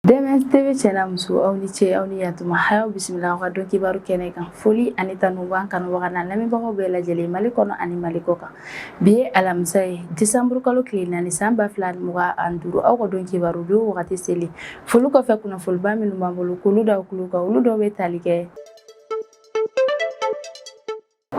DMS TV channel muso aw ni ce aw ni yatuma hayaw bisimila ka dɔn kibaru kɛnɛ kan foli ani tanu b'an kanubaga n'a lamɛnbagaw bɛɛ lajɛlen Mali kɔnɔ ani Mali kɔ kan bi ye alamisa ye décembre kalo tile 4 san 2025 aw ka dɔn kibaru bi wagati seli foli kɔfɛ kunnafoniba minnu b'an bolo k'olu da kulu kan olu dɔw bɛ tali kɛ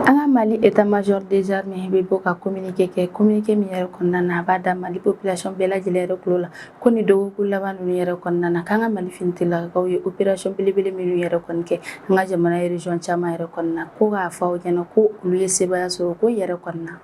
an ka Mali état-major des armées bɛ bɔ ka communiqué min yɛrɛ kɔnɔna na a b'a da Mali population bɛɛ lajɛlen yɛrɛ tulo la ko ni dɔgɔkun laban ninnu yɛrɛ kɔnɔna na k'an ka Mali finitigilakaw ye opération belebele minnu yɛrɛ kɔni kɛ an ka jamana ye région caman yɛrɛ kɔnɔna ko k'a fɔ aw ɲɛna ko olu ye sebaya sɔrɔ ko yɛrɛ kɔnɔna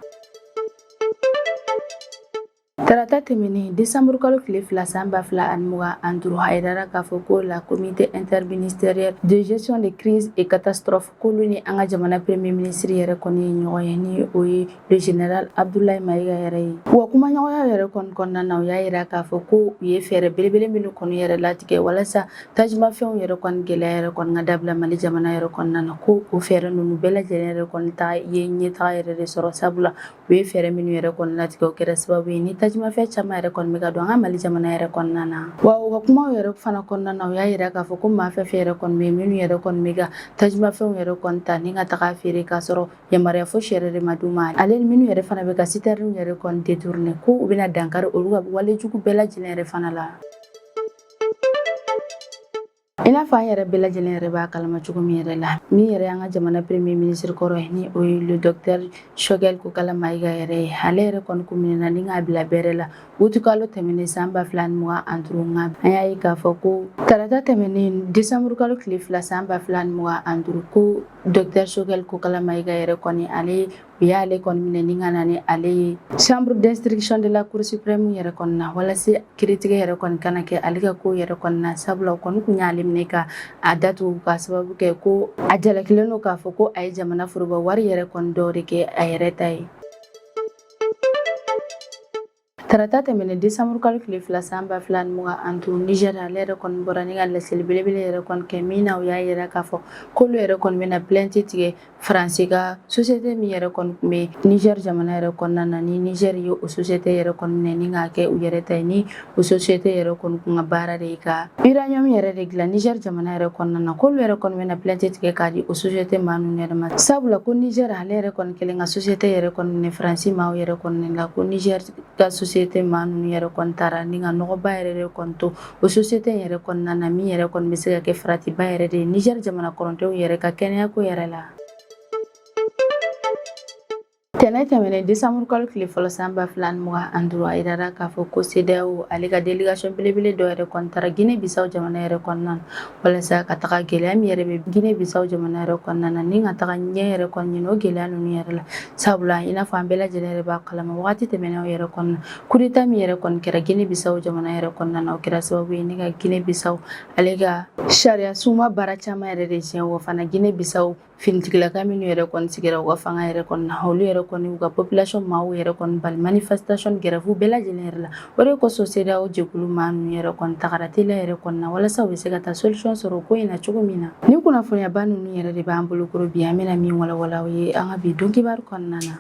Tarata tɛmɛnen décembre kalo tile 2 san 2025 a yirara k'a fɔ ko la comité interministériel de gestion des crises et catastrophes k'olu ni an ka jamana premier ministre yɛrɛ kɔni ye ɲɔgɔn ye ni o ye le général Abdoulaye Mayiga yɛrɛ ye wa kumaɲɔgɔnya yɛrɛ kɔnɔna na u y'a yira k'a fɔ ko u ye fɛɛrɛ belebele minnu kɔni yɛrɛ latigɛ walasa tajimafɛnw yɛrɛ kɔni gɛlɛya yɛrɛ kɔni ka dabila Mali jamana yɛrɛ kɔnɔna na ko o fɛɛrɛ ninnu bɛɛ lajɛlen yɛrɛ kɔni ta ye ɲɛtaga yɛrɛ de sɔrɔ sabula u ye fɛɛrɛ minnu yɛrɛ kɔni latigɛ o kɛra sababu ye ni tajimafɛn caman yɛrɛ kɔni bɛ ka don an ka Mali jamana yɛrɛ kɔnɔna na wa u ka kumaw yɛrɛ fana kɔnɔna na u y'a yira k'a fɔ ko maa fɛn fɛn yɛrɛ kɔni bɛ minnu yɛrɛ kɔni bɛ ka tajimafɛnw yɛrɛ kɔni ta ni ka taga feere k'a sɔrɔ yamaruya fosi yɛrɛ de ma d'u ma ale ni minnu yɛrɛ fana bɛ ka citerne yɛrɛ kɔni détourner ko u bɛna dankari olu ka walejugu bɛɛ lajɛlen yɛrɛ fana la I n'a fɔ an yɛrɛ bɛɛ lajɛlen yɛrɛ b'a kalama cogo min yɛrɛ la min yɛrɛ an ka jamana premier ministre kɔrɔ ye ni o ye le docteur Choguel Kokala Mayiga yɛrɛ ye ale yɛrɛ kɔni ko minɛna ni k'a bila bɛrɛ la wutukalo tɛmɛnen san 2025 an y'a ye k'a fɔ ko tarata tɛmɛnen décembre kalo tile 2 san 2025 ko docteur Choguel Kokala Mayiga yɛrɛ kɔni ale u y'ale kɔni minɛ ni ka na ni ale ye chambre d'instruction de la cour suprême yɛrɛ kɔni na walasa kiiritigɛ yɛrɛ kɔni kana kɛ ale ka ko yɛrɛ kɔni na sabula kɔni kun y'ale minɛ ka a datugu ka sababu kɛ ko a jalakilen don k'a fɔ ko a ye jamana foroba wari yɛrɛ kɔni dɔw de kɛ a yɛrɛ ta ye tarata tɛmɛnen décembre kalo tile 2 san 2025 Niger ale yɛrɛ kɔni bɔra ni ka laseli belebele yɛrɛ kɔni kɛ min na u y'a yira k'a fɔ k'olu yɛrɛ kɔni bɛna plainte tigɛ Faransi ka société min yɛrɛ kɔni tun bɛ Niger jamana yɛrɛ kɔnɔna na ni Niger ye o société yɛrɛ kɔni minɛ ni k'a kɛ u yɛrɛ ta ye ni o société yɛrɛ kɔni kun ka baara de ye ka uranium yɛrɛ de dilan Niger jamana yɛrɛ kɔnɔna na k'olu yɛrɛ kɔni bɛna plainte tigɛ k'a di o société maa ninnu yɛrɛ ma sabula ko Niger ale yɛrɛ kɔni kɛlen ka société yɛrɛ kɔni minɛ Faransi maaw yɛrɛ kɔni la ko Niger ka société maa ninnu yɛrɛ kɔni taara ni ka nɔgɔba yɛrɛ de kɔni to o société yɛrɛ kɔnɔna na min yɛrɛ kɔni bɛ se ka kɛ faratiba yɛrɛ de ye Niger jamana kɔrɔntenw yɛrɛ ka kɛnɛyako yɛrɛ la tɛnɛ tɛmɛnen décembre kalo tile fɔlɔ san 2025 a yirara k'a fɔ ko CEDEAO ale ka délégation belebele dɔ yɛrɛ kɔni taara Guinée Bissau jamana yɛrɛ kɔnɔna na walasa ka taga gɛlɛya min yɛrɛ bɛ Guinée Bissau jamana yɛrɛ kɔnɔna na ni ka taga ɲɛ yɛrɛ kɔni ɲini o gɛlɛya ninnu yɛrɛ la sabula i n'a fɔ an bɛɛ lajɛlen yɛrɛ b'a kalama wagati tɛmɛnen yɛrɛ kɔnɔna coup d'état min yɛrɛ kɔni kɛra Guinée Bissau jamana yɛrɛ kɔnɔna na o kɛra sababu ye ni ka Guinée Bissau ale ka sariya sunba baara caman yɛrɛ de tiɲɛ wa fana Guinée Bissau finitigilaka minnu yɛrɛ kɔni sigira u ka fanga yɛrɛ kɔni na olu yɛrɛ kɔni u ka population maaw yɛrɛ kɔni bali manifestation grève bɛɛ lajɛlen yɛrɛ la o de kosɔn CEDEAO jɛkulu maa ninnu yɛrɛ kɔni tagara teliya yɛrɛ kɔni na walasa u bɛ se ka taa solution sɔrɔ ko in na cogo min na ni kunnafoniyaba ninnu yɛrɛ de b'an bolo koro bi an bɛna min walawala o ye an ka bi don kibaru kɔnɔna na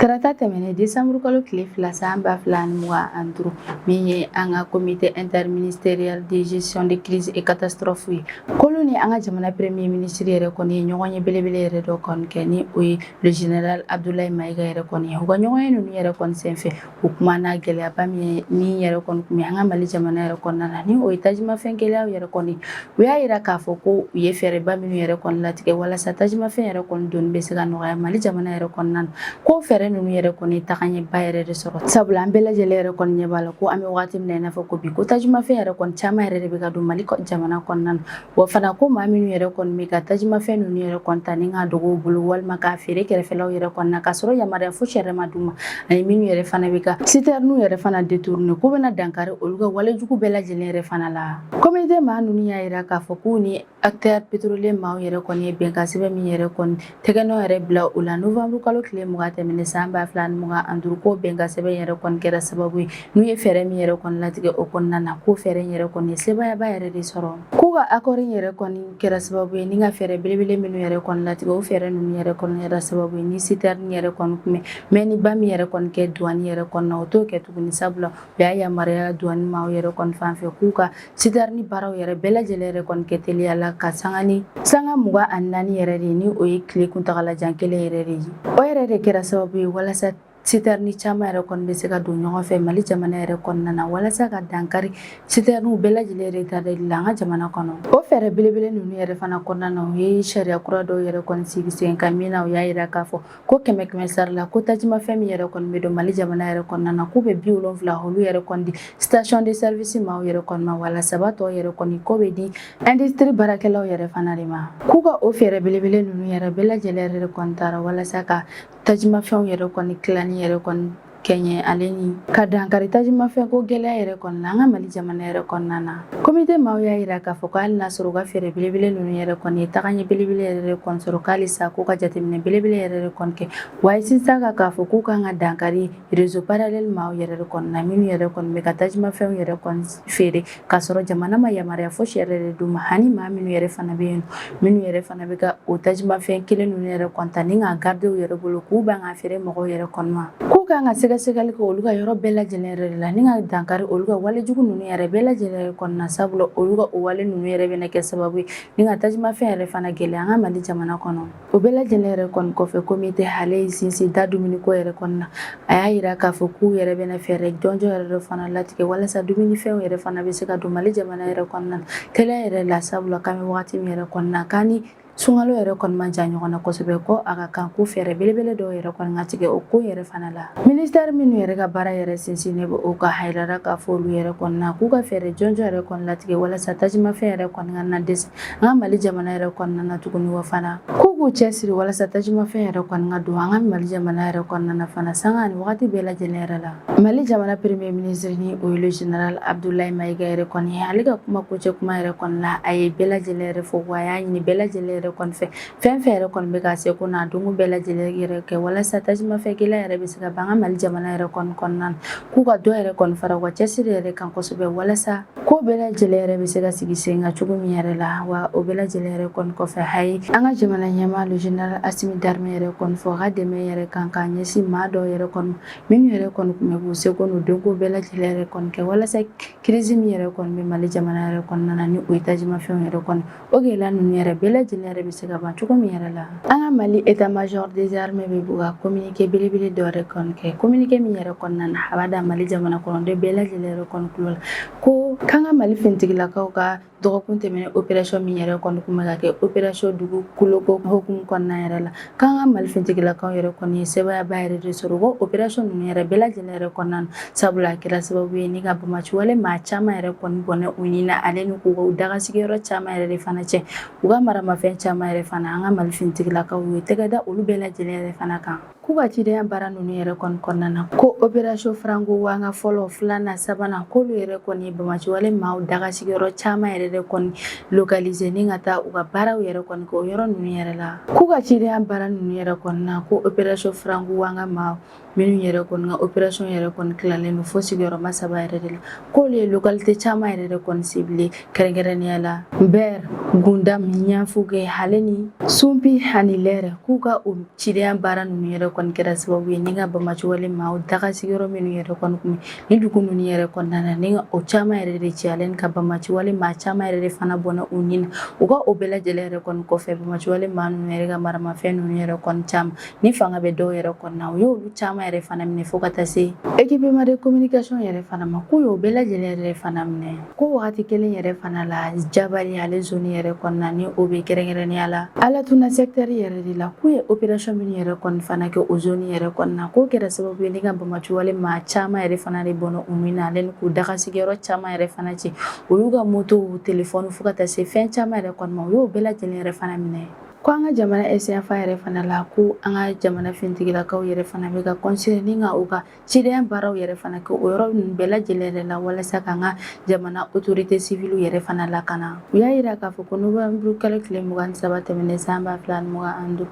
tarata tɛmɛnen décembre kalo tile 2 san 2025 min ye an ka comité interministériel de gestion de crise et catastrophe ye k'olu ni an ka jamana premier ministre yɛrɛ kɔni ye ɲɔgɔn ye belebele yɛrɛ dɔ kɔni kɛ ni o ye le général Abdoulaye Mayiga yɛrɛ kɔni ye u ka ɲɔgɔn ye ninnu yɛrɛ kɔni senfɛ u kumana gɛlɛyaba min yɛrɛ kɔni kun bɛ an ka Mali jamana yɛrɛ kɔnɔna na ni o ye tajimafɛn gɛlɛyaw yɛrɛ kɔni u y'a yira k'a fɔ ko u ye fɛɛrɛba minnu yɛrɛ kɔni latigɛ walasa tajimafɛn yɛrɛ kɔni donni bɛ se ka nɔgɔya Mali jamana yɛrɛ kɔnɔna na ko fɛɛrɛ ninnu yɛrɛ kɔni tagaɲɛba yɛrɛ de sɔrɔ sabula an bɛɛ lajɛlen yɛrɛ kɔni ɲɛ b'a la ko an bɛ wagati min na i n'a fɔ ko bi ko tajimafɛn yɛrɛ kɔni caman yɛrɛ de bɛ ka don Mali jamana kɔnɔna na wa fana ko maa minnu yɛrɛ kɔni bɛ ka tajimafɛn ninnu yɛrɛ kɔni ta ni k'a dogo u bolo walima k'a feere kɛrɛfɛlaw yɛrɛ kɔnɔna na k'a sɔrɔ yamaruya fosi yɛrɛ ma d'u ma ani minnu yɛrɛ fana bɛ ka citerne yɛrɛ fana détourner ko bɛna dankari olu ka walejugu bɛɛ lajɛlen yɛrɛ fana la comité maa ninnu y'a yira k'a fɔ k'u ni acteur pétrolier maaw yɛrɛ kɔni ye bɛnkan sɛbɛn min yɛrɛ kɔni tɛgɛnɔ yɛrɛ bila o la novembre kalo tile 20 tɛmɛnen san ba fila ni mugan ani duuru k'o bɛn ka sɛbɛn yɛrɛ kɔni kɛra sababu ye n'u ye fɛɛrɛ min yɛrɛ kɔni latigɛ o kɔnɔna na k'o fɛɛrɛ in yɛrɛ kɔni ye sebayaba yɛrɛ de sɔrɔ k'u ka accord in yɛrɛ kɔni kɛra sababu ye ni ka fɛɛrɛ belebele minnu yɛrɛ kɔni latigɛ o fɛɛrɛ ninnu yɛrɛ kɔni kɛra sababu ye ni citerne yɛrɛ kɔni kun bɛ mɛnniba min yɛrɛ kɔni kɛ douane yɛrɛ kɔnɔna o t'o kɛ tuguni sabula u y'a yamaruya douane maaw yɛrɛ kɔni fan fɛ k'u ka citerne baaraw yɛrɛ bɛɛ lajɛlen yɛrɛ kɔni kɛ teliya la ka sanga 24 yɛrɛ de ni o ye tile kuntagalajan kelen yɛrɛ de ye o yɛrɛ de kɛra sababu ye walasa citerne caman yɛrɛ kɔni bɛ se ka don ɲɔgɔn fɛ Mali jamana yɛrɛ kɔnɔna na walasa ka dankari citernew bɛɛ lajɛlen retardeli la an ka jamana kɔnɔ o fɛɛrɛ belebele ninnu yɛrɛ fana kɔnɔna na u ye sariya kura dɔw yɛrɛ kɔni sigi sen kan min na u y'a yira k'a fɔ ko 100 sara la ko tajimafɛn min yɛrɛ kɔni bɛ don Mali jamana yɛrɛ kɔnɔna na k'u bɛ 70 olu yɛrɛ kɔni di station de service maaw yɛrɛ kɔni ma wala saba tɔ yɛrɛ kɔni ko bɛ di industrie baarakɛlaw yɛrɛ fana de ma k'u ka o fɛɛrɛ belebele ninnu yɛrɛ bɛɛ lajɛlen yɛrɛ kɔni taara walasa ka tajimafɛnw yɛrɛ kɔni tilani yɛrɛ kɔni kɛɲɛ ale ni ka dankari tajimafɛn ko gɛlɛya yɛrɛ kɔnɔna na an ka Mali jamana yɛrɛ kɔnɔna na comité maaw y'a yira k'a fɔ ko hali n'a sɔrɔ u ka fɛɛrɛ belebele ninnu yɛrɛ kɔni ye tagaɲɛ belebele yɛrɛ kɔni sɔrɔ k'ale sa k'u ka jateminɛ belebele yɛrɛ kɔni kɛ wa sisan k'a fɔ k'u kan ka dankari réseau parallèle maaw yɛrɛ kɔnɔna na minnu yɛrɛ kɔni bɛ ka tajimafɛnw yɛrɛ kɔni feere k'a sɔrɔ jamana ma yamaruya fosi yɛrɛ de d'u ma hani maa minnu yɛrɛ fana bɛ yen minnu yɛrɛ fana bɛ ka o tajimafɛn kelen ninnu yɛrɛ kɔni ta ni k'a garder u yɛrɛ bolo k'u ban ka feere mɔgɔw yɛrɛ kɔni ma k'u kan ka sɛgɛsɛgɛli kɛ olu ka yɔrɔ bɛɛ lajɛlen yɛrɛ de la ni ka dankari olu ka walejugu ninnu yɛrɛ bɛɛ lajɛlen yɛrɛ kɔnɔna sabula olu ka o wale ninnu yɛrɛ bɛna kɛ sababu ye ni ka tajimafɛn yɛrɛ fana gɛlɛya an ka Mali jamana kɔnɔ o bɛɛ lajɛlen yɛrɛ kɔni kɔfɛ comité ale y'i sinsin da dumuniko yɛrɛ kɔnɔna a y'a yira k'a fɔ k'u yɛrɛ bɛna fɛɛrɛ jɔnjɔn yɛrɛ de fana latigɛ walasa dumunifɛnw yɛrɛ fana bɛ se ka don Mali jamana yɛrɛ kɔnɔna na teliya yɛrɛ la sabula k'an bɛ wagati min yɛrɛ kɔnɔna k'an ni sunkalo yɛrɛ kɔni man jan ɲɔgɔn na kosɛbɛ ko a ka kan ko fɛɛrɛ belebele dɔw yɛrɛ kɔni ka tigɛ o ko yɛrɛ fana la ministère minnu yɛrɛ ka baara yɛrɛ sinsinnen bɛ o ka hayirara k'a fɔ olu yɛrɛ kɔni na k'u ka fɛɛrɛ jɔnjɔn yɛrɛ kɔni latigɛ walasa tajimafɛn yɛrɛ kɔni ka na dɛsɛ an ka Mali jamana yɛrɛ kɔnɔna na tuguni wa fana k'u k'u cɛsiri walasa tajimafɛn yɛrɛ kɔni ka don an ka Mali jamana yɛrɛ kɔnɔna na fana sanga ni wagati bɛɛ lajɛlen yɛrɛ la Mali jamana premier ministre ni o ye le général Abdoulaye Mayiga yɛrɛ kɔni ye ale ka kuma kuncɛ kuma yɛrɛ kɔni la a ye bɛɛ lajɛlen yɛrɛ fɔ wa a y'a ɲini bɛɛ lajɛlen yɛrɛ kɔni fɛ fɛn fɛn yɛrɛ kɔni bɛ ka se ko n'a donko bɛɛ lajɛlen yɛrɛ kɛ walasa tajimafɛn gɛlɛya yɛrɛ bɛ se ka ban an ka Mali jamana yɛrɛ kɔni kɔnɔna na k'u ka dɔ yɛrɛ kɔni fara u ka cɛsiri yɛrɛ kan kosɛbɛ walasa ko bɛɛ lajɛlen yɛrɛ bɛ se ka sigi sen kan cogo min yɛrɛ la wa o bɛɛ lajɛlen yɛrɛ kɔni kɔfɛ a ye an ka jamana ɲɛmaa le général Assimi Darme yɛrɛ kɔni fɔ a ka dɛmɛ yɛrɛ kan k'a ɲɛsin maa dɔw yɛrɛ kɔni minnu yɛrɛ kɔni tun bɛ k'u seko n'u donko bɛɛ lajɛlen yɛrɛ kɔni kɛ walasa crise min yɛrɛ kɔni bɛ Mali jamana yɛrɛ kɔnɔna na ni o ye tajimafɛnw yɛrɛ kɔni o gɛlɛya ninnu yɛrɛ bɛɛ lajɛlen yɛrɛ bɛ se ka ban cogo min yɛrɛ la an ka Mali état major des armées bɛ b'u ka communiqué belebele dɔ yɛrɛ kɔni kɛ communiqué min yɛrɛ kɔnɔna na a b'a da Mali jamana kɔnɔden bɛɛ lajɛlen yɛrɛ kɔni tulo la ko k'an ka Mali finitigilakaw ka dɔgɔkun tɛmɛnen opération min yɛrɛ kɔni tun bɛ ka kɛ opération dugu koloko hukumu kɔnɔna yɛrɛ la k'an ka Mali finitigilakaw yɛrɛ kɔni ye sebayaba yɛrɛ de sɔrɔ ko opération ninnu yɛrɛ bɛɛ lajɛlen yɛrɛ kɔnɔna na sabula a kɛra sababu ye ni ka bamaciwale maa caman yɛrɛ kɔni bɔnɛ u ni na ale ni k'u ka dagasigiyɔrɔ caman yɛrɛ de fana cɛ u ka maramafɛn caman yɛrɛ fana an ka Mali finitigilakaw ye tɛgɛ da olu bɛɛ lajɛlen yɛrɛ fana kan k'u ka cidenya baara ninnu yɛrɛ kɔni kɔnɔna na ko opération Franco wanga fɔlɔ filanan sabanan k'olu yɛrɛ kɔni ye bamaciwale maaw dagasigiyɔrɔ caman yɛrɛ de kɔni localiser ni ka taa u ka baaraw yɛrɛ kɔni kɛ o yɔrɔ ninnu yɛrɛ la k'u ka cidenya baara ninnu yɛrɛ kɔni na ko opération Franco wanga maaw minnu yɛrɛ kɔni ka opération yɛrɛ kɔni tilalen don fo sigiyɔrɔma 3 yɛrɛ de la k'olu ye localité caman yɛrɛ de kɔni ciblé kɛrɛnkɛrɛnnenya la Ber Gundam Ɲanfuge Hale ni Sunpi ani Lɛrɛ k'u ka o cidenya baara ninnu yɛrɛ kɔni kɛra sababu ye ni ka bamaciwale maaw dagasigiyɔrɔ minnu yɛrɛ kɔni kun ni dugu ninnu yɛrɛ kɔnɔna na ni o caman yɛrɛ de ci ale ni ka bamaciwale maa caman yɛrɛ de fana bɔnɛ u ni na u ka o bɛɛ lajɛlen yɛrɛ kɔni kɔfɛ bamaciwale maa ninnu yɛrɛ ka maramafɛn ninnu yɛrɛ kɔni caman ni fanga bɛ dɔw yɛrɛ kɔni na u y'olu caman yɛrɛ fana minɛ fo ka taa se équipement de communication yɛrɛ fana ma k'u y'o bɛɛ lajɛlen yɛrɛ fana minɛ ko wagati kelen yɛrɛ fana la Jabali ale zone yɛrɛ kɔnɔna ni o bɛ kɛrɛnkɛrɛnnenya la Alatuna secteur yɛrɛ de la k'u ye opération minnu yɛrɛ kɔni fana kɛ o zone yɛrɛ kɔnɔna k'o kɛra sababu ye ni ka bamaciwale maa caman yɛrɛ fana de bɔnɛ u ni na ale ni k'u dagasigiyɔrɔ caman yɛrɛ fana cɛ olu ka moto téléphone fo ka taa se fɛn caman yɛrɛ kɔni ma u y'o bɛɛ lajɛlen yɛrɛ fana minɛ ko an ka jamana SFA yɛrɛ fana la ko an ka jamana fintigilakaw yɛrɛ fana bɛ ka considérer ni ka u ka cidenya baaraw yɛrɛ fana kɛ o yɔrɔ ninnu bɛɛ lajɛlen yɛrɛ la walasa ka an ka jamana autorité civile yɛrɛ fana lakana u y'a yira k'a fɔ ko novembre kalo tile 23 tɛmɛnen san 2025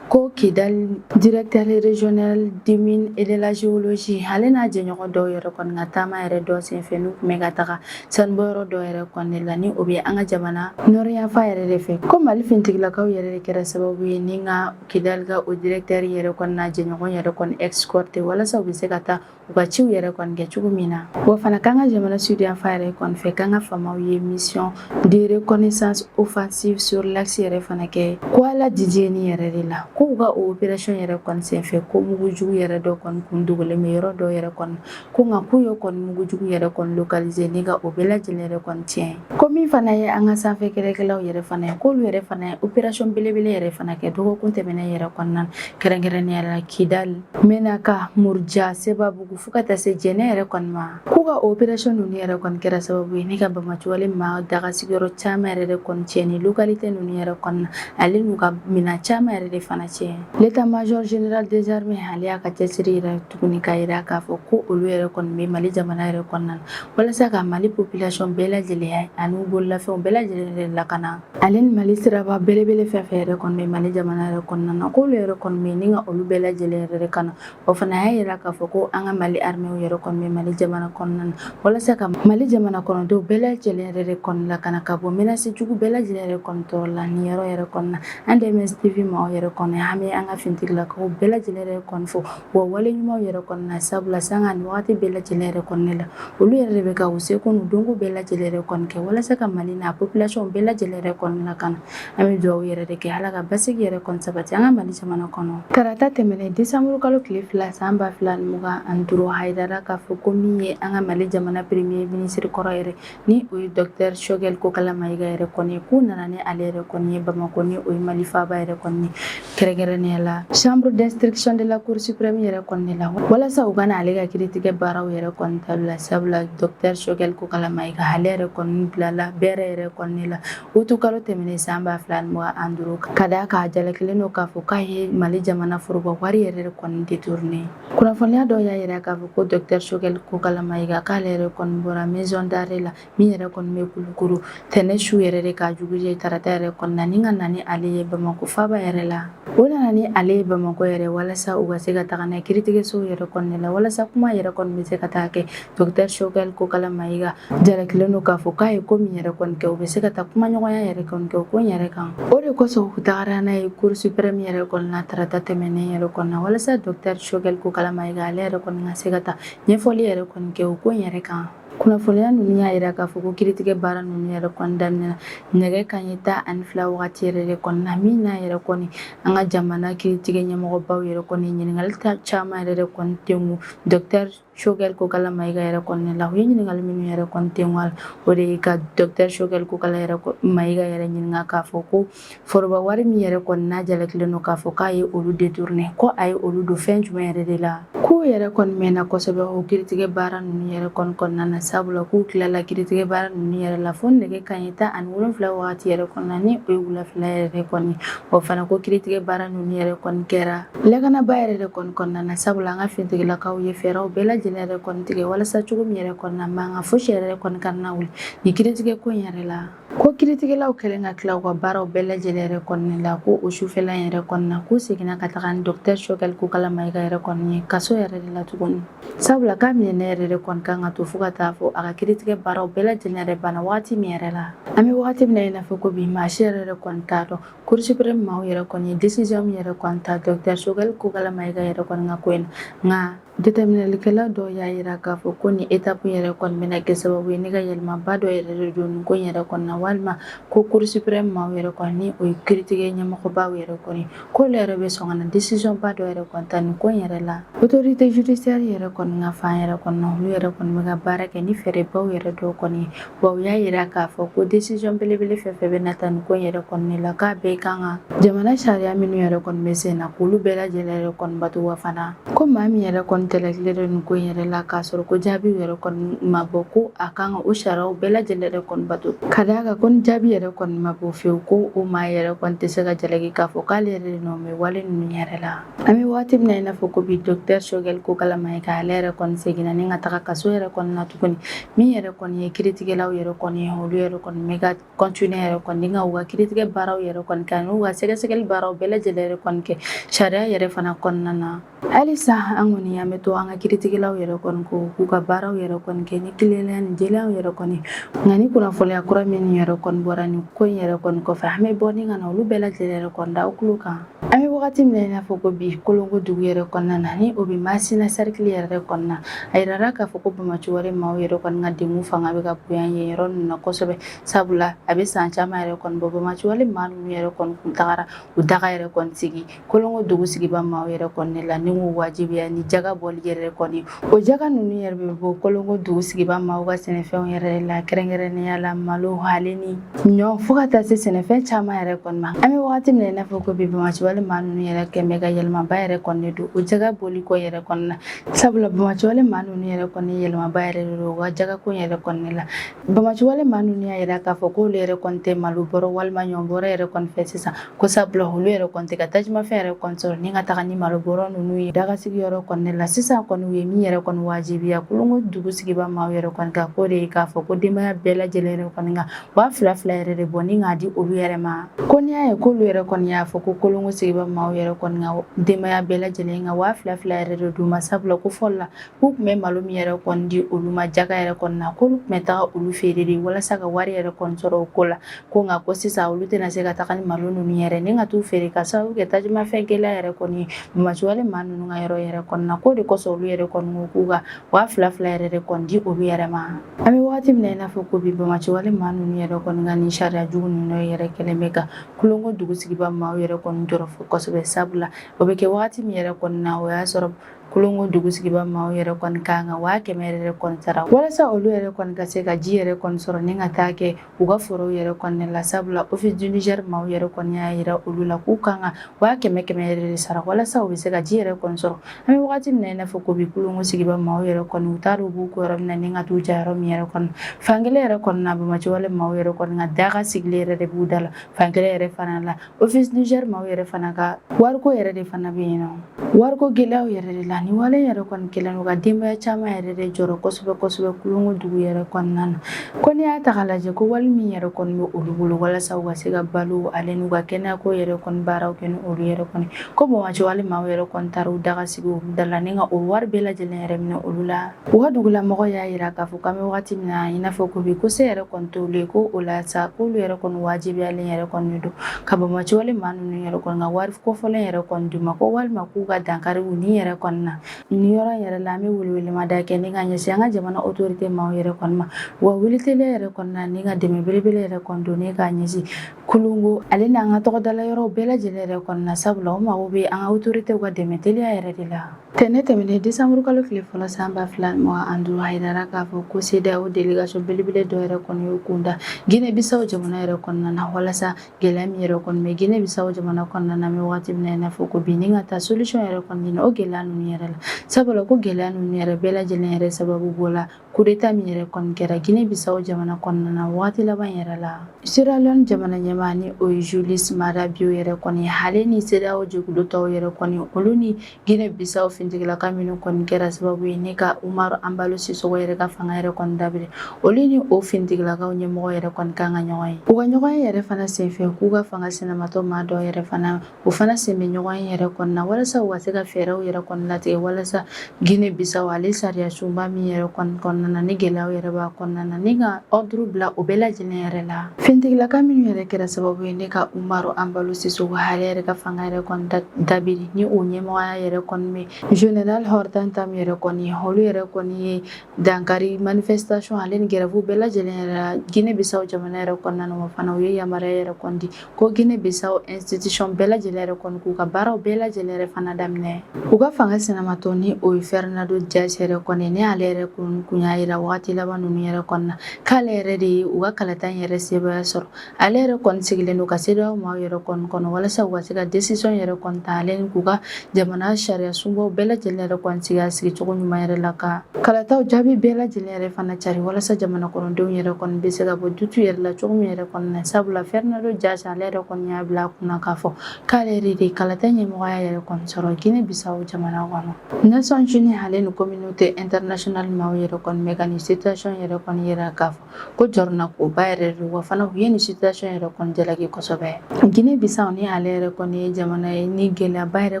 ko Kidal directeur régional des mines et de la géologie ale n'a jɛɲɔgɔn dɔw yɛrɛ kɔni ka taama yɛrɛ dɔ senfɛ n'u tun bɛ ka taga sanubɔyɔrɔ dɔ yɛrɛ kɔni la ni o bɛ an ka jamana nɔrɔyanfa yɛrɛ de fɛ ko Mali fintigilakaw yɛrɛ de kɛra sababu ye ni ka Kidal ka o directeur yɛrɛ kɔni n'a jɛɲɔgɔn yɛrɛ kɔni escorté walasa u bɛ se ka taa u ka ciw yɛrɛ kɔni kɛ cogo min na wa fana k'an ka jamana sudyanfa yɛrɛ kɔni fɛ k'an ka faamaw ye mission de reconnaissance offensive sur l'axe yɛrɛ fana kɛ ko ala Didier ni yɛrɛ de la ko u ka o opération yɛrɛ kɔni senfɛ ko mugujugu yɛrɛ dɔ kɔni kun dogolen bɛ yɔrɔ dɔ yɛrɛ kɔni ko nka k'u ye kɔni mugujugu yɛrɛ kɔni localiser ni ka o bɛɛ lajɛlen yɛrɛ kɔni tiɲɛ ko min fana ye an ka sanfɛ kɛlɛkɛlaw yɛrɛ fana ye k'olu yɛrɛ fana ye opération belebele yɛrɛ fana kɛ dɔgɔkun tɛmɛnen yɛrɛ kɔnɔna kɛrɛnkɛrɛnnenya la Kidal Menaka Murja Sebabugu fo ka taa se Jɛnɛ yɛrɛ kɔni ma k'u ka opération ninnu yɛrɛ kɔni kɛra sababu ye ni ka Bamacoale ma daga sigiyɔrɔ caman yɛrɛ de kɔni tiɲɛ ni localité ninnu yɛrɛ kɔnɔna ale n'u ka minɛn caman yɛrɛ de fana tiɲɛ l'état-major général des armées ale y'a ka cɛsiri yɛrɛ tuguni k'a yira k'a fɔ ko olu yɛrɛ kɔni bɛ Mali jamana yɛrɛ kɔnɔna na walasa ka Mali population bɛɛ lajɛlen ani bololafɛnw bɛɛ lajɛlen de lakana ale ni Mali siraba belebele fɛn fɛn yɛrɛ kɔni bɛ Mali jamana yɛrɛ kɔnɔna na k'olu yɛrɛ kɔni bɛ ni ka olu bɛɛ lajɛlen yɛrɛ de kana o fana y'a yira k'a fɔ ko an ka Mali armée yɛrɛ kɔni bɛ Mali jamana kɔnɔna na walasa ka Mali jamana kɔnɔdenw bɛɛ lajɛlen yɛrɛ de kɔni lakana ka bɔ menace jugu bɛɛ lajɛlen yɛrɛ kɔni tɔɔrɔ la ni yɔrɔ yɛrɛ kɔnɔna an DMS TV maaw yɛrɛ kɔni an bɛ an ka fintigilakaw bɛɛ lajɛlen yɛrɛ kɔni fɔ wa wale ɲumanw yɛrɛ kɔni na sabula sanga ni wagati bɛɛ lajɛlen yɛrɛ kɔni la olu yɛrɛ de bɛ ka u seko n'u donko bɛɛ lajɛlen yɛrɛ kɔni kɛ walasa ka Mali n'a population bɛɛ lajɛlen yɛrɛ kɔni lakana an bɛ dugawu yɛrɛ de kɛ Ala ka basigi yɛrɛ kɔni sabati an ka Mali jamana kɔnɔ tarata tɛmɛnen décembre kalo tile 2 san 2025 Haidara k'a fɔ ko min ye an ka Mali jamana premier ministre kɔrɔ yɛrɛ ni o ye docteur Choguel Kokala Mayiga yɛrɛ kɔni k'u nana ni ale yɛrɛ kɔni ye Bamako ni o ye Mali faaba yɛrɛ kɔni kɛrɛnkɛrɛnnenya la chambre d'instruction de la cour suprême yɛrɛ kɔni la walasa u kana ale ka kiiritigɛ baaraw yɛrɛ kɔni tabila sabula docteur Choguel Kokala Mayiga ale yɛrɛ kɔni bilala bɛrɛ yɛrɛ kɔni la utu kalo tɛmɛnen san 2025 ka d'a kan a jalakilen don k'a fɔ k'a ye Mali jamana foroba wari yɛrɛ de kɔni détourné kunnafoniya dɔw y'a yira k'a fɔ ko docteur Choguel Kokala Mayiga k'ale yɛrɛ kɔni bɔra maison d'arrêt la min yɛrɛ kɔni bɛ Kulukoro tɛnɛ su yɛrɛ de k'a jugu ye tarata yɛrɛ kɔni na ni ka na ni ale ye Bamako faaba yɛrɛ la o nana ni ale ye Bamako yɛrɛ walasa u ka se ka taga n'a ye kiiritigɛsow yɛrɛ kɔni la walasa kuma yɛrɛ kɔni bɛ se ka taa kɛ docteur Choguel Kokala Mayiga jalakilen don k'a fɔ k'a ye ko min yɛrɛ kɔni kɛ u bɛ se ka taa kumaɲɔgɔnya yɛrɛ kɔni kɛ o ko in yɛrɛ kan o de kosɔn u tagara n'a ye cour suprême yɛrɛ kɔni na tarata tɛmɛnen yɛrɛ kɔni na walasa docteur Choguel Kokala Mayiga ale yɛrɛ kɔni ka se ka taa ɲɛfɔli yɛrɛ kɔni kɛ o ko in yɛrɛ kan kunnafoniya ninnu y'a yira k'a fɔ ko kiiritigɛ baara ninnu yɛrɛ kɔni daminɛna nɛgɛ kanɲɛ 12 wagati yɛrɛ de kɔni na min n'a yɛrɛ kɔni an ka jamana kiiritigɛ ɲɛmɔgɔbaw yɛrɛ kɔni ɲininkali caman yɛrɛ de kɔni tɛngu docteur Choguel Kokala Mayiga yɛrɛ kɔni la u ye ɲininkali minnu yɛrɛ kɔni tɛngu a la o de ye ka docteur Choguel Kokala Mayiga yɛrɛ ɲininka k'a fɔ ko foroba wari min yɛrɛ kɔni n'a jalakilen don k'a fɔ k'a ye olu détourné ko a ye olu don fɛn jumɛn yɛrɛ de la k'u yɛrɛ kɔni mɛnna kosɛbɛ o kiiritigɛ baara ninnu yɛrɛ kɔni kɔnɔna na sabula k'u tilala kiiritigɛ baara ninnu yɛrɛ la fo nɛgɛ kanɲɛ 17 wagati yɛrɛ kɔnɔna ni o ye wulafɛla yɛrɛ kɔni o fana ko kiiritigɛ baara ninnu yɛrɛ kɔni kɛra lakanaba yɛrɛ de kɔni kɔnɔna na sabula an ka fintigilakaw ye fɛɛrɛw bɛɛ lajɛlen yɛrɛ kɔni tigɛ walasa cogo min yɛrɛ kɔnɔna mankan fosi yɛrɛ kɔni kana wuli ni kiiritigɛ ko in yɛrɛ la ko kiiritigɛlaw kɛlen ka tila u ka baaraw bɛɛ lajɛlen yɛrɛ kɔni la ko o sufɛla yɛrɛ kɔni na k'u seginna ka taga ni docteur Choguel Kokala Mayiga yɛrɛ kɔni ye kaso yɛrɛ de la tuguni sabula k'a minɛ yɛrɛ de kɔni kan ka to fo ka taa fɔ a ka kiiritigɛ baaraw bɛɛ lajɛlen yɛrɛ banna wagati min yɛrɛ la an bɛ wagati min na i n'a fɔ ko bi maa si yɛrɛ de kɔni t'a dɔn cour suprême maaw yɛrɛ kɔni ye décision min yɛrɛ kɔni ta docteur Choguel Kokala Mayiga yɛrɛ kɔni ka ko in na nka déterminalikɛla dɔw y'a yira k'a fɔ ko nin étape yɛrɛ kɔni bɛna kɛ sababu ye ne ka yɛlɛmaba dɔ yɛrɛ de don nin ko in yɛrɛ kɔni na walima ko cour suprême maaw yɛrɛ kɔni ni o ye kiiritigɛ ɲɛmɔgɔbaw yɛrɛ kɔni k'olu yɛrɛ bɛ sɔn ka na décision ba dɔ yɛrɛ kɔni ta nin ko in yɛrɛ la autorité judiciaire yɛrɛ kɔni ka fan yɛrɛ kɔni na olu yɛrɛ kɔni bɛ ka baara kɛ ni fɛɛrɛbaw yɛrɛ dɔw kɔni ye wa u y'a yira k'a fɔ ko décision belebele fɛn fɛn bɛ na ta nin ko in yɛrɛ kɔni la k'a bɛɛ kan ka jamana sariya minnu yɛrɛ kɔni bɛ sen na k'olu bɛɛ lajɛlen yɛrɛ kɔni bato wa fana ko maa min yɛrɛ kɔni ntɛlɛkile ni ko in yɛrɛ la k'a sɔrɔ ko jaabi yɛrɛ kɔni ma bɔ ko a kan ka o sariyaw bɛɛ lajɛlen yɛrɛ kɔni bato ka d'a kan ko ni jaabi yɛrɛ kɔni ma bɔ fiyewu ko o maa yɛrɛ kɔni tɛ se ka jalaki k'a fɔ k'ale yɛrɛ de nɔ bɛ wale ninnu yɛrɛ la. An bɛ waati min na i n'a fɔ ko bi Dr Choguel ko kalama ye k'ale yɛrɛ kɔni seginna ni ka taga kaso yɛrɛ kɔni na tuguni min yɛrɛ kɔni ye kiiritigɛlaw yɛrɛ kɔni ye olu yɛrɛ kɔni bɛ ka continuer yɛrɛ kɔni ni ka u ka kiiritigɛ baaraw yɛrɛ kɔni kɛ n'u ka sɛgɛsɛgɛli baaraw bɛɛ lajɛlen yɛrɛ kɔni kɛ sariya yɛrɛ fana kɔnɔna na. Halisa an kɔni an bɛ to an ka kiiritigɛlaw yɛrɛ kɔni ko k'u ka baaraw yɛrɛ kɔni kɛ ni tilennenya ni jɛlenya yɛrɛ kɔni nka ni kunnafoniya kura min yɛrɛ kɔni bɔra nin ko in yɛrɛ kɔni kɔfɛ an bɛ bɔ ni ka na olu bɛɛ lajɛlen yɛrɛ kɔni da aw tulo kan. An bɛ wagati min na i n'a fɔ ko bi Kolongo dugu yɛrɛ kɔnɔna na ni o bɛ Masina cercle yɛrɛ kɔnɔna na a yirara k'a fɔ ko Bamaciwale maaw yɛrɛ kɔni ka degun fanga bɛ ka bonya yen yɔrɔ ninnu na kosɛbɛ sabula a bɛ san caman yɛrɛ kɔni bɔ Bamaciwale maa ninnu yɛrɛ kɔni kun tagara u daga yɛrɛ kɔni sigi Kolongo dugu sigiba maaw yɛrɛ kɔni la ni k'u wajibiya ni jaga bɔli yɛrɛ kɔni o jaga ninnu yɛrɛ bɛ bɔ Kolongo dugu sigiba maaw ka sɛnɛfɛnw yɛrɛ la kɛrɛnkɛrɛnnenya la malo hale ni ɲɔ fo ka taa se sɛnɛfɛn caman yɛrɛ kɔni ma. An bɛ wagati min na i n'a fɔ ko bi Bamaciwale maa ninnu yɛrɛ kɛmɛ ka yɛlɛmaba yɛrɛ kɔni don o jaga bɔli kɔ yɛrɛ kɔni na sabula Bamaciwale maa ninnu yɛrɛ kɔni yɛlɛmaba yɛrɛ de don u ka jagako yɛrɛ kɔni la. Bamaciwale maa ninnu y'a yira k'a fɔ k'olu yɛrɛ kɔni tɛ malo bɔrɔ walima ɲɔ bɔrɔ yɛrɛ kɔni fɛ sisan ko sabula olu yɛrɛ kɔni tɛ ka tajumafɛn yɛrɛ kɔni sɔrɔ ni ka taga ni malo bɔrɔ ninnu ye dagasigiyɔrɔ kɔni la sisan kɔni u ye min yɛrɛ kɔni wajibiya Kolongo dugu sigiba maaw yɛrɛ kɔni ka ko de ye k'a fɔ ko denbaya bɛɛ lajɛlen yɛrɛ kɔni ka 2000 yɛrɛ de bɔ ni k'a di olu yɛrɛ ma ko n'i y'a ye k'olu yɛrɛ kɔni y'a fɔ ko Kolongo sigiba maaw yɛrɛ kɔni ka denbaya bɛɛ lajɛlen ka 2000 yɛrɛ de d'u ma sabula ko fɔlɔ la k'u tun bɛ malo min yɛrɛ kɔni di olu ma jaga yɛrɛ kɔni na k'olu tun bɛ taga olu feere de walasa ka wari yɛrɛ kɔni sɔrɔ o ko la ko nka ko sisan olu tɛna se ka taga ni malo ninnu yɛrɛ ni ka t'u feere ka sababu kɛ tajumafɛn gɛlɛya yɛrɛ kɔni ye Bamaciwale maa ninnu ka yɔrɔ yɛrɛ kɔni na ko de kosɔn olu yɛrɛ kɔni ko k'u ka 2000 yɛrɛ de kɔni di olu yɛrɛ ma. An bɛ wagati min na i n'a fɔ ko bi Bamaciwale maa ninnu yɛrɛ kɔni ka nin sariya jugu ninnu yɛrɛ kɛlen bɛ ka Kolongo dugu sigiba maaw yɛrɛ kɔni jɔrɔ kosɛbɛ sabula o bɛ kɛ wagati min yɛrɛ kɔni na o y'a sɔrɔ Kolongo dugu sigiba maaw yɛrɛ kɔni kan ka 500 yɛrɛ kɔni sara walasa olu yɛrɛ kɔni ka se ka ji yɛrɛ kɔni sɔrɔ ni ka taa kɛ u ka forow yɛrɛ kɔni la sabula office du Niger maaw yɛrɛ kɔni y'a yira olu la k'u kan ka 500 yɛrɛ de sara walasa u bɛ se ka ji yɛrɛ kɔni sɔrɔ. An bɛ wagati min na i n'a fɔ ko bi Kolongo sigiba maaw yɛrɛ kɔni u t'a dɔn u b'u ko yɔrɔ min na ni ka t'u ja yɔrɔ min yɛrɛ kɔni fankelen yɛrɛ kɔni na Bamaciwale maaw yɛrɛ kɔni ka daga sigilen yɛrɛ de b'u da la fankelen yɛrɛ fana la office du Niger maaw yɛrɛ fana ka wariko yɛrɛ de fana bɛ yen nɔ wariko gɛlɛyaw yɛrɛ de la ni wale yɛrɛ kɔni kɛlen don ka denbaya caman yɛrɛ de jɔrɔ kosɛbɛ kosɛbɛ Kolongo dugu yɛrɛ kɔnɔna na ko n'i y'a ta k'a lajɛ ko wali min yɛrɛ kɔni bɛ olu bolo walasa u ka se ka balo ale n'u ka kɛnɛyako yɛrɛ kɔni baaraw kɛ ni olu yɛrɛ kɔni ko Bamaciwale maaw yɛrɛ kɔni taara u daga sigi olu da la ni ka o wari bɛɛ lajɛlen yɛrɛ minɛ olu la u ka dugulamɔgɔ y'a yira k'a fɔ k'an bɛ wagati min na i n'a fɔ ko bi ko se yɛrɛ kɔni t'olu ye ko o la sa k'olu yɛrɛ kɔni wajibiyalen yɛrɛ kɔni don ka Bamaciwale maa ninnu yɛrɛ kɔni ka wari kɔfɔlen yɛrɛ kɔni d'u ma ko walima k'u ka dankari u ni yɛrɛ kɔni na ni yɔrɔ yɛrɛ la an bɛ welewelemada kɛ ni ka ɲɛsin an ka jamana autorité maaw yɛrɛ kɔni ma wa weleteliya yɛrɛ kɔni na ni ka dɛmɛ belebele yɛrɛ kɔni don ni k'a ɲɛsin Kolongo ale n'an ka tɔgɔdala yɔrɔ bɛɛ lajɛlen yɛrɛ kɔni na sabula o mago bɛ an ka autorité ka dɛmɛ teliya yɛrɛ de la. Tɛnɛ tɛmɛnen décembre kalo tile fɔlɔ san 2025 a yirara k'a fɔ ko CEDEAO délégation belebele dɔ yɛrɛ kɔni y'u kunda Guinée Bissau jamana yɛrɛ kɔnɔna na walasa gɛlɛya min yɛrɛ kɔni bɛ Guinée Bissau jamana kɔnɔna na an bɛ wagati min na i n'a fɔ ko bi ni ka taa solution yɛrɛ kɔni ɲini o gɛlɛya ninnu yɛrɛ la sabula ko gɛlɛya ninnu yɛrɛ bɛɛ lajɛlen yɛrɛ sababu bɔla coup d'état min yɛrɛ kɔni kɛra Guinée Bissau jamana kɔnɔna na wagati laban yɛrɛ la Sierra Leone jamana ɲɛmaa ni o ye Julius Maada Bio yɛrɛ kɔni ale ni CEDEAO jɛkulu tɔw yɛrɛ kɔni olu ni Guinée Bissau fintigilaka minnu kɔni kɛra sababu ye ni ka Umaru Embalo Sissoco yɛrɛ ka fanga yɛrɛ kɔni dabiri olu ni o fintigilakaw ɲɛmɔgɔ yɛrɛ kɔni kan ka ɲɔgɔn ye u ka ɲɔgɔn ye yɛrɛ fana senfɛ k'u ka fanga sinamatɔ maa dɔ yɛrɛ fana o fana sen bɛ ɲɔgɔn ye yɛrɛ kɔni na walasa u ka se ka fɛɛrɛw yɛrɛ kɔni latigɛ walasa Guinée Bissau ale sariya sunba min yɛrɛ kɔni kɔnɔna na ni gɛlɛyaw yɛrɛ b'a kɔnɔna na ni ka ordre bila o bɛɛ lajɛlen yɛrɛ la fintigilaka minnu yɛrɛ kɛra sababu ye ni ka Umaru Embalo Sissoco ale yɛrɛ ka fanga yɛrɛ kɔni dabiri ni o ɲɛmɔgɔya yɛrɛ kɔni bɛ Général Hortan Tam yɛrɛ kɔni olu yɛrɛ kɔni ye dankari manifestation ale ni grève bɛɛ lajɛlen yɛrɛ la Guinée Bissau jamana yɛrɛ kɔnɔna na o fana u ye yamaruya yɛrɛ kɔni di ko Guinée Bissau institution bɛɛ lajɛlen yɛrɛ kɔni k'u ka baaraw bɛɛ lajɛlen yɛrɛ fana daminɛ u ka fanga sinamatɔ ni o ye Fernando Dias yɛrɛ kɔni ni ale yɛrɛ kun y'a yira wagati laban ninnu yɛrɛ kɔni na k'ale yɛrɛ de ye u ka kalata in yɛrɛ sebaya sɔrɔ ale yɛrɛ kɔni sigilen don ka CEDEAO maaw yɛrɛ kɔni kɔnɔ walasa u ka se ka décision yɛrɛ kɔni ta ale ni k'u ka jamana sariya sunbaw bɛɛ bɛɛ lajɛlen yɛrɛ kɔni sigi a sigicogo ɲuman yɛrɛ la ka kalataw jaabi bɛɛ lajɛlen yɛrɛ fana cari walasa jamana kɔnɔdenw yɛrɛ kɔni bɛ se ka bɔ dutu yɛrɛ la cogo min yɛrɛ kɔni na sabula Fernando Dias ale yɛrɛ kɔni y'a bila a kunna k'a fɔ k'ale yɛrɛ de kalata ɲɛmɔgɔya yɛrɛ kɔni sɔrɔ Guinée Bissau jamana kɔnɔ. Nations Unies ale ni communauté internationale maaw yɛrɛ kɔni bɛ ka nin situation yɛrɛ kɔni yira k'a fɔ ko jɔrɔna koba yɛrɛ de wa fana u ye nin situation yɛrɛ kɔni jalaki kosɛbɛ. Guinée Bissau ni ale yɛrɛ kɔni ye jamana ye ni gɛlɛyaba yɛrɛ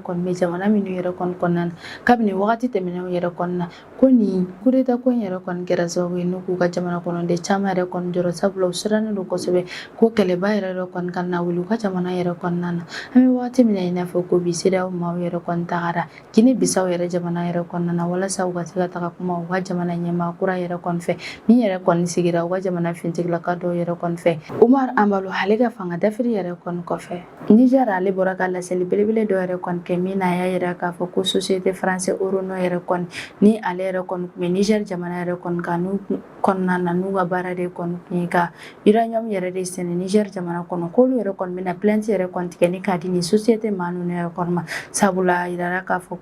kɔni bɛ jamana minnu yɛrɛ kɔni kɔnɔna na kabini wagati tɛmɛnenw yɛrɛ kɔni na ko nin coup d'état ko in yɛrɛ kɔni kɛra sababu ye n'u k'u ka jamana kɔnɔden caman yɛrɛ kɔni jɔrɔ sabula u sirannen don kosɛbɛ ko kɛlɛba yɛrɛ de kɔni ka na wuli u ka jamana yɛrɛ kɔnɔna na. An bɛ wagati min na i n'a fɔ ko bi CEDEAO maaw yɛrɛ kɔni tagara Guinée Bissau yɛrɛ jamana yɛrɛ kɔnɔna na walasa u ka se ka taga kuma u ka jamana ɲɛmaa kura yɛrɛ kɔni fɛ min yɛrɛ kɔni sigira u ka jamana fintigilaka dɔw yɛrɛ kɔni fɛ. Umar Ambalo ale ka fanga dafiri yɛrɛ kɔni kɔfɛ Niger ale bɔra ka laseli belebele dɔ yɛrɛ kɔni kɛ min na a y'a yira k'a fɔ ko société français Eurono yɛrɛ kɔni ni ale yɛrɛ kɔni tun bɛ Niger jamana yɛrɛ kɔni kan n'u kɔnɔna na n'u ka baara de kɔni tun ye ka uranium yɛrɛ de sɛnɛ Niger jamana kɔnɔ k'olu yɛrɛ kɔni bɛna plainte yɛrɛ kɔni tigɛ ni k'a di ni société maa ninnu yɛrɛ kɔni ma sabula a yirara k'a fɔ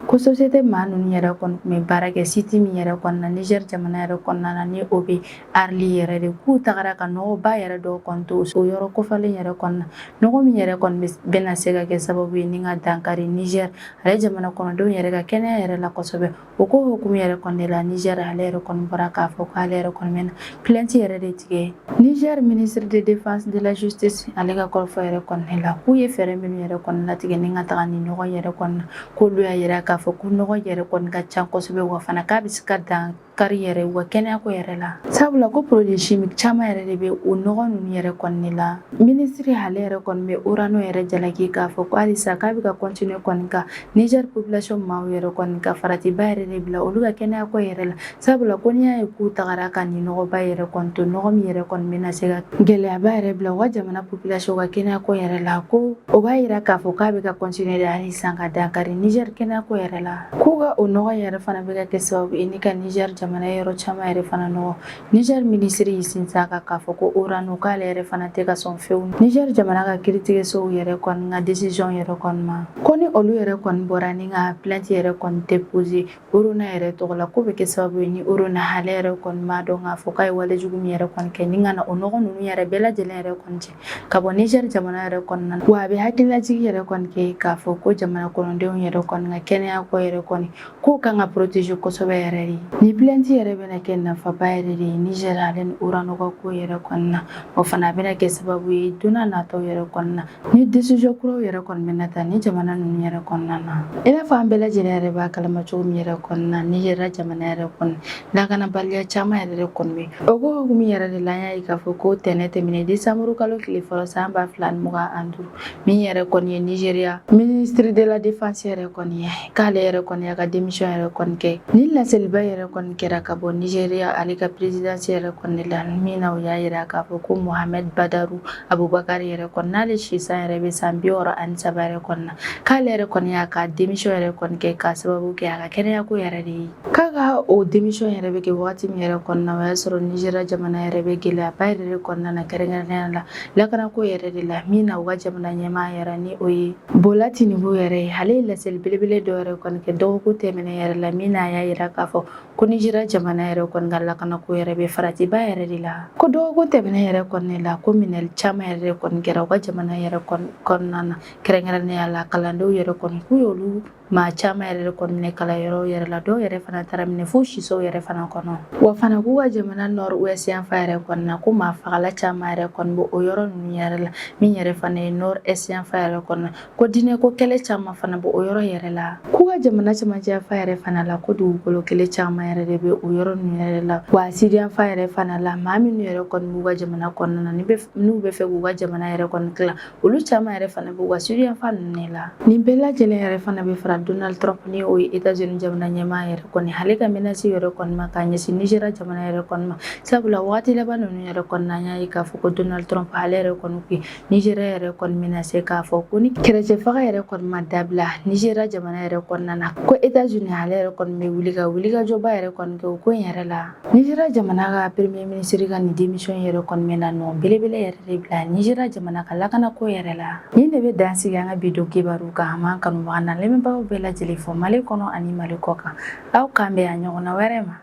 ko société maa ninnu yɛrɛ kɔni tun bɛ baara kɛ site min yɛrɛ kɔni na Niger jamana yɛrɛ kɔnɔna na ni o bɛ Arli yɛrɛ de k'u tagara ka nɔgɔba yɛrɛ dɔw kɔni to o yɔrɔ kɔfɛlen yɛrɛ kɔni na nɔgɔ min yɛrɛ kɔni bɛna se ka kɛ sababu ye ni ka dankari Niger ale jamana kɔnɔdenw yɛrɛ ka kɛnɛya yɛrɛ la kosɛbɛ o ko hukumu yɛrɛ kɔni de la Niger ale yɛrɛ kɔni bɔra k'a fɔ k'ale yɛrɛ kɔni bɛna plainte yɛrɛ de tigɛ Niger ministre de défense de la justice ale ka kɔrɔfɔ yɛrɛ kɔni la k'u ye fɛɛrɛ minnu yɛrɛ kɔni latigɛ ni ka taga ni ɲɔgɔn yɛrɛ kɔni na k'olu y'a yira k'a fɔ ko nɔgɔ yɛrɛ kɔni ka ca kosɛbɛ wa fana k'a bɛ se ka dankari yɛrɛ wa kɛnɛya ko yɛrɛ la sabula ko produit chimique caman yɛrɛ de bɛ o nɔgɔ ninnu yɛrɛ kɔni la ministre ale yɛrɛ kɔni bɛ urano yɛrɛ jalaki k'a fɔ ko halisa k'a bɛ ka continuer kɔni ka Niger population maaw yɛrɛ kɔni ka faratiba yɛrɛ de bila olu ka kɛnɛya ko yɛrɛ la sabula ko n'i y'a ye k'u tagara ka nin nɔgɔba yɛrɛ kɔni to nɔgɔ min yɛrɛ kɔni bɛna se ka gɛlɛyaba yɛrɛ bila u ka jamana population ka kɛnɛya ko yɛrɛ la ko o b'a yira k'a fɔ k'a bɛ ka continuer de hali sisan ka dankari Niger kɛnɛya ko yɛrɛ la k'u ka o nɔgɔ yɛrɛ fana bɛ ka kɛ sababu ye ni ka Niger jamana yɔrɔ caman yɛrɛ fana nɔgɔ Niger ministre y'i sinsin a kan k'a fɔ ko urano k'ale yɛrɛ fana tɛ ka sɔn fewu Niger jamana ka kiiritigɛsow yɛrɛ kɔni ka décision yɛrɛ kɔni ma ko ni olu yɛrɛ kɔni bɔra ni ka plainte yɛrɛ kɔni déposé urano yɛrɛ tɔgɔ la ko bɛ kɛ sababu ye ni urano ale yɛrɛ kɔni b'a dɔn k'a fɔ k'a ye walejugu min yɛrɛ kɔni kɛ ni ka na o nɔgɔ ninnu yɛrɛ bɛɛ lajɛlen yɛrɛ kɔni cɛ ka bɔ Niger jamana yɛrɛ kɔnɔna na wa a bɛ hakililajigi yɛrɛ kɔni kɛ k'a fɔ ko jamana kɔnɔdenw yɛrɛ kɔni ka kɛnɛya ko yɛrɛ kɔni k'u kan ka protéger kosɛbɛ yɛrɛ de ni plainte yɛrɛ bɛna kɛ nafaba yɛrɛ de ye Niger ale ni urano ka ko yɛrɛ kɔni na o fana bɛna kɛ sababu ye don n'a nataw yɛrɛ kɔni na ni décision kuraw yɛrɛ kɔni bɛna ta ni jamana ninnu yɛrɛ kɔnɔna na i n'a fɔ an bɛɛ lajɛlen yɛrɛ b'a kalama cogo min yɛrɛ kɔni na Niger jamana yɛrɛ kɔni lakanabaliya caman yɛrɛ de kɔni bɛ o ko hukumu yɛrɛ de la an y'a ye k'a fɔ ko tɛnɛ tɛmɛnen décembre kalo tile fɔlɔ san 2025 min yɛrɛ kɔni ye Nigeria ministre de la défense yɛrɛ kɔni ye k'ale yɛrɛ kɔni y'a ka démission yɛrɛ kɔni kɛ ni laseliba yɛrɛ kɔni kɛra ka bɔ Nigeria ale ka présidence yɛrɛ kɔni la min na o y'a yira k'a fɔ ko Mohamed Badaru Abubakar yɛrɛ kɔni n'ale sisan yɛrɛ bɛ san 63 yɛrɛ kɔni na k'ale yɛrɛ kɔni y'a ka démission yɛrɛ kɔni kɛ k'a sababu kɛ a ka kɛnɛya ko yɛrɛ de ye k'a ka o démission yɛrɛ bɛ kɛ wagati min yɛrɛ kɔni na o y'a sɔrɔ Nigeria jamana yɛrɛ bɛ gɛlɛyaba yɛrɛ de kɔnɔna na kɛrɛnkɛrɛnnenya la lakanako yɛrɛ de la min na u ka jamana ɲɛmaa yɛrɛ ni o ye Bola Tinubu yɛrɛ ye ale ye laseli belebele dɔ yɛrɛ kɔni kɛ dɔgɔkun tɛmɛnen yɛrɛ la min na a y'a yira k'a fɔ ko Nigeria jamana yɛrɛ kɔni ka lakanako yɛrɛ bɛ faratiba yɛrɛ de la ko dɔgɔkun tɛmɛnen yɛrɛ kɔni la ko minɛli caman yɛrɛ de kɔni kɛra u ka jamana yɛrɛ kɔnɔna na kɛrɛnkɛrɛnnenya la kalandenw yɛrɛ kɔni k'u y'olu maa caman yɛrɛ de kɔni minɛ kalanyɔrɔ yɛrɛ la dɔw yɛrɛ fana taara minɛ fo sisow yɛrɛ fana kɔnɔ wa fana k'u ka jamana nord ouest yanfa yɛrɛ kɔni na ko maa fagala caman yɛrɛ kɔni bɛ o yɔrɔ ninnu yɛrɛ la min yɛrɛ fana ye nord est yanfa yɛrɛ kɔni na ko diinɛ ko kɛlɛ caman fana bɛ o yɔrɔ yɛrɛ la k'u ka jamana cɛmancɛ yanfa yɛrɛ fana la ko dugukolo kelen caman yɛrɛ de bɛ o yɔrɔ ninnu yɛrɛ la wa sidi yanfa yɛrɛ fana la maa minnu yɛrɛ kɔni b'u ka jamana kɔnɔna na n'u bɛ fɛ k'u ka jamana yɛrɛ kɔni dilan olu caman yɛrɛ fana b'u ka sidi yanfa ninnu la nin bɛɛ lajɛlen yɛrɛ fana bɛ fara Donald Trump ni o ye États-Unis jamana ɲɛmaa yɛrɛ kɔni ale ka menace yɛrɛ kɔni ma k'a ɲɛsin Nigeria jamana yɛrɛ kɔni ma sabula wagati laban ninnu yɛrɛ kɔni na an y'a ye k'a fɔ ko Donald Trump ale yɛrɛ kɔni ko Nigeria yɛrɛ kɔni menace k'a fɔ ko ni kɛlɛcɛ faga yɛrɛ kɔni ma dabila Nigeria jamana yɛrɛ kɔnɔna na ko États-Unis ale yɛrɛ kɔni bɛ wulikajɔba yɛrɛ kɔni kɛ o ko in yɛrɛ la Nigeria jamana ka premier ministre ka nin démission yɛrɛ kɔni bɛna nɔ belebele yɛrɛ de bila Nigeria jamana ka lakanako yɛrɛ la nin de bɛ dansigi an ka bi don kibaru kan an m'an kanubaga na lamɛnbagaw bɛɛ lajɛlen fɔ Mali kɔnɔ ani Mali kɔ kan. Aw k'an bɛn a ɲɔgɔnna wɛrɛ ma.